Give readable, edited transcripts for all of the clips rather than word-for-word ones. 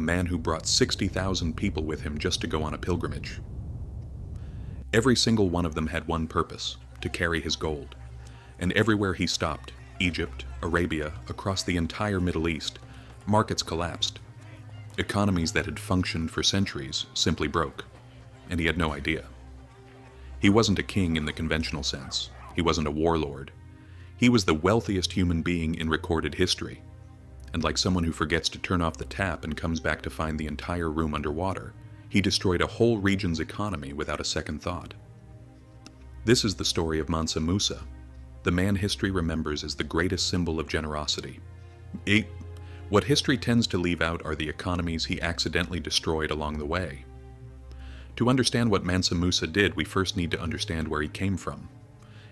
man who brought 60,000 people with him just to go on a pilgrimage. Every single one of them had one purpose: to carry his gold. And everywhere he stopped, Egypt, Arabia, across the entire Middle East, markets collapsed. Economies that had functioned for centuries simply broke, and he had no idea. He wasn't a king in the conventional sense. He wasn't a warlord. He was the wealthiest human being in recorded history. And like someone who forgets to turn off the tap and comes back to find the entire room underwater, he destroyed a whole region's economy without a second thought. This is the story of Mansa Musa, the man history remembers as the greatest symbol of generosity. What history tends to leave out are the economies he accidentally destroyed along the way. To understand what Mansa Musa did, we first need to understand where he came from.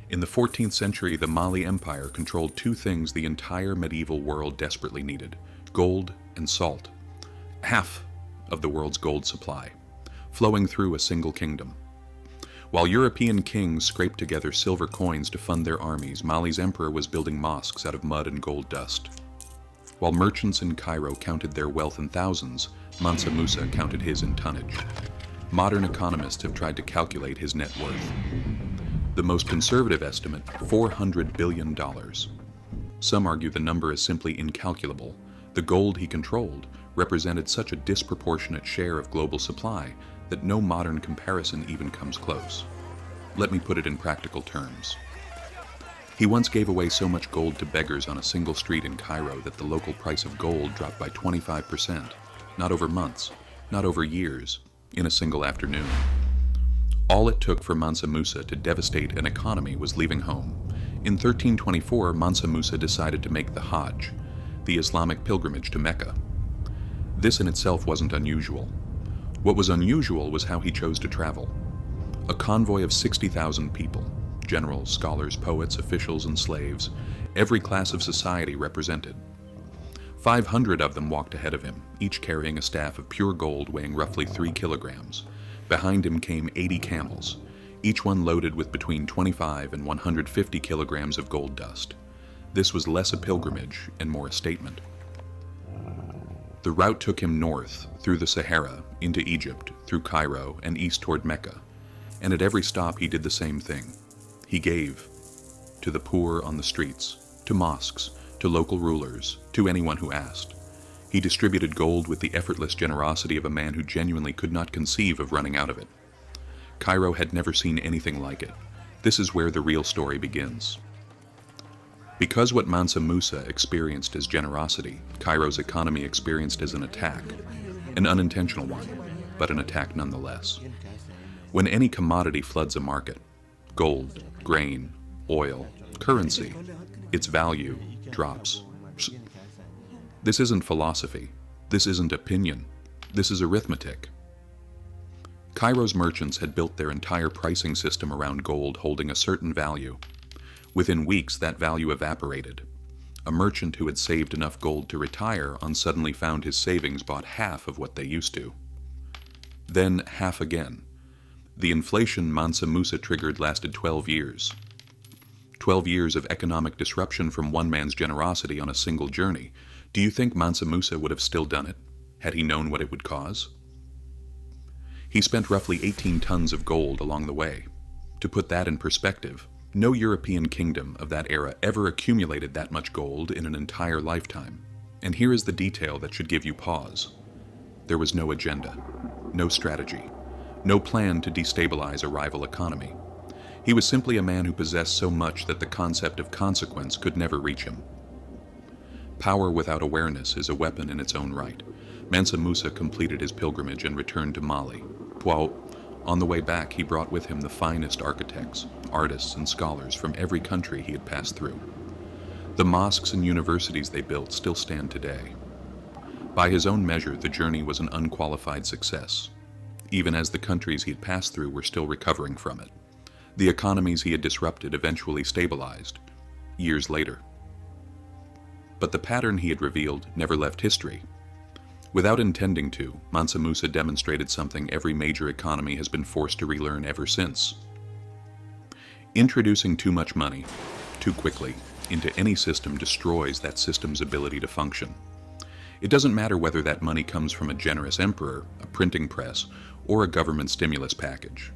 In the 14th century, the Mali Empire controlled two things the entire medieval world desperately needed: gold and salt. Half of the world's gold supply, flowing through a single kingdom. While European kings scraped together silver coins to fund their armies, Mali's emperor was building mosques out of mud and gold dust. While merchants in Cairo counted their wealth in thousands, Mansa Musa counted his in tonnage. Modern economists have tried to calculate his net worth. The most conservative estimate, $400 billion. Some argue the number is simply incalculable. The gold he controlled represented such a disproportionate share of global supply that no modern comparison even comes close. Let me put it in practical terms. He once gave away so much gold to beggars on a single street in Cairo that the local price of gold dropped by 25%, not over months, not over years, in a single afternoon. All it took for Mansa Musa to devastate an economy was leaving home. In 1324, Mansa Musa decided to make the Hajj, the Islamic pilgrimage to Mecca. This in itself wasn't unusual. What was unusual was how he chose to travel. A convoy of 60,000 people, generals, scholars, poets, officials, and slaves, every class of society represented. 500 of them walked ahead of him, each carrying a staff of pure gold weighing roughly 3 kilograms. Behind him came 80 camels, each one loaded with between 25 and 150 kilograms of gold dust. This was less a pilgrimage and more a statement. The route took him north, through the Sahara, into Egypt, through Cairo, and east toward Mecca. And at every stop he did the same thing. He gave to the poor on the streets, to mosques, to local rulers, to anyone who asked. He distributed gold with the effortless generosity of a man who genuinely could not conceive of running out of it. Cairo had never seen anything like it. This is where the real story begins. Because what Mansa Musa experienced as generosity, Cairo's economy experienced as an attack, an unintentional one, but an attack nonetheless. When any commodity floods a market, gold, grain, oil, currency, its value drops. This isn't philosophy. This isn't opinion. This is arithmetic. Cairo's merchants had built their entire pricing system around gold holding a certain value. Within weeks, that value evaporated. A merchant who had saved enough gold to retire suddenly found his savings bought half of what they used to. Then half again. The inflation Mansa Musa triggered lasted 12 years. 12 years of economic disruption from one man's generosity on a single journey. Do you think Mansa Musa would have still done it, had he known what it would cause? He spent roughly 18 tons of gold along the way. To put that in perspective, no European kingdom of that era ever accumulated that much gold in an entire lifetime. And here is the detail that should give you pause. There was no agenda, no strategy, no plan to destabilize a rival economy. He was simply a man who possessed so much that the concept of consequence could never reach him. Power without awareness is a weapon in its own right. Mansa Musa completed his pilgrimage and returned to Mali. On the way back, he brought with him the finest architects, artists, and scholars from every country he had passed through. The mosques and universities they built still stand today. By his own measure, the journey was an unqualified success, even as the countries he had passed through were still recovering from it. The economies he had disrupted eventually stabilized, years later. But the pattern he had revealed never left history. Without intending to, Mansa Musa demonstrated something every major economy has been forced to relearn ever since. Introducing too much money, too quickly, into any system destroys that system's ability to function. It doesn't matter whether that money comes from a generous emperor, a printing press, or a government stimulus package.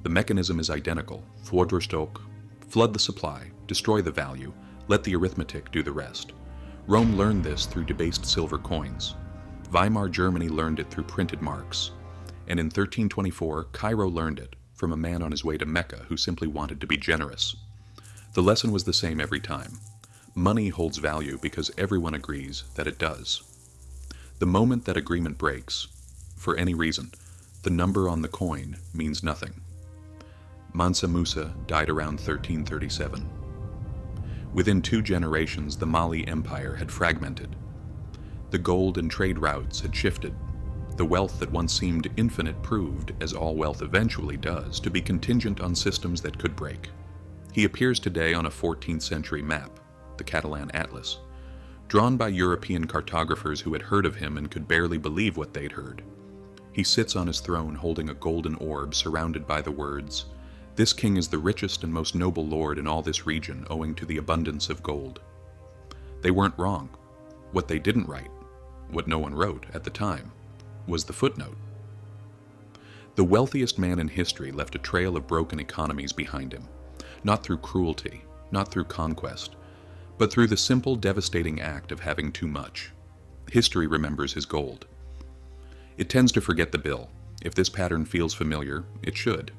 The mechanism is identical. Voordrukstock, flood the supply, destroy the value, let the arithmetic do the rest. Rome learned this through debased silver coins. Weimar Germany learned it through printed marks. And in 1324, Cairo learned it from a man on his way to Mecca who simply wanted to be generous. The lesson was the same every time. Money holds value because everyone agrees that it does. The moment that agreement breaks, for any reason, the number on the coin means nothing. Mansa Musa died around 1337. Within 2 generations, the Mali Empire had fragmented. The gold and trade routes had shifted. The wealth that once seemed infinite proved, as all wealth eventually does, to be contingent on systems that could break. He appears today on a 14th century map, the Catalan Atlas, drawn by European cartographers who had heard of him and could barely believe what they'd heard. He sits on his throne holding a golden orb surrounded by the words, "This king is the richest and most noble lord in all this region owing to the abundance of gold." They weren't wrong. What they didn't write, what no one wrote at the time, was the footnote. The wealthiest man in history left a trail of broken economies behind him, not through cruelty, not through conquest, but through the simple, devastating act of having too much. History remembers his gold. It tends to forget the bill. If this pattern feels familiar, it should.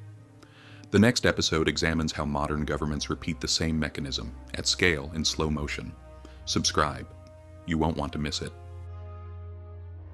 The next episode examines how modern governments repeat the same mechanism, at scale, in slow motion. Subscribe. You won't want to miss it.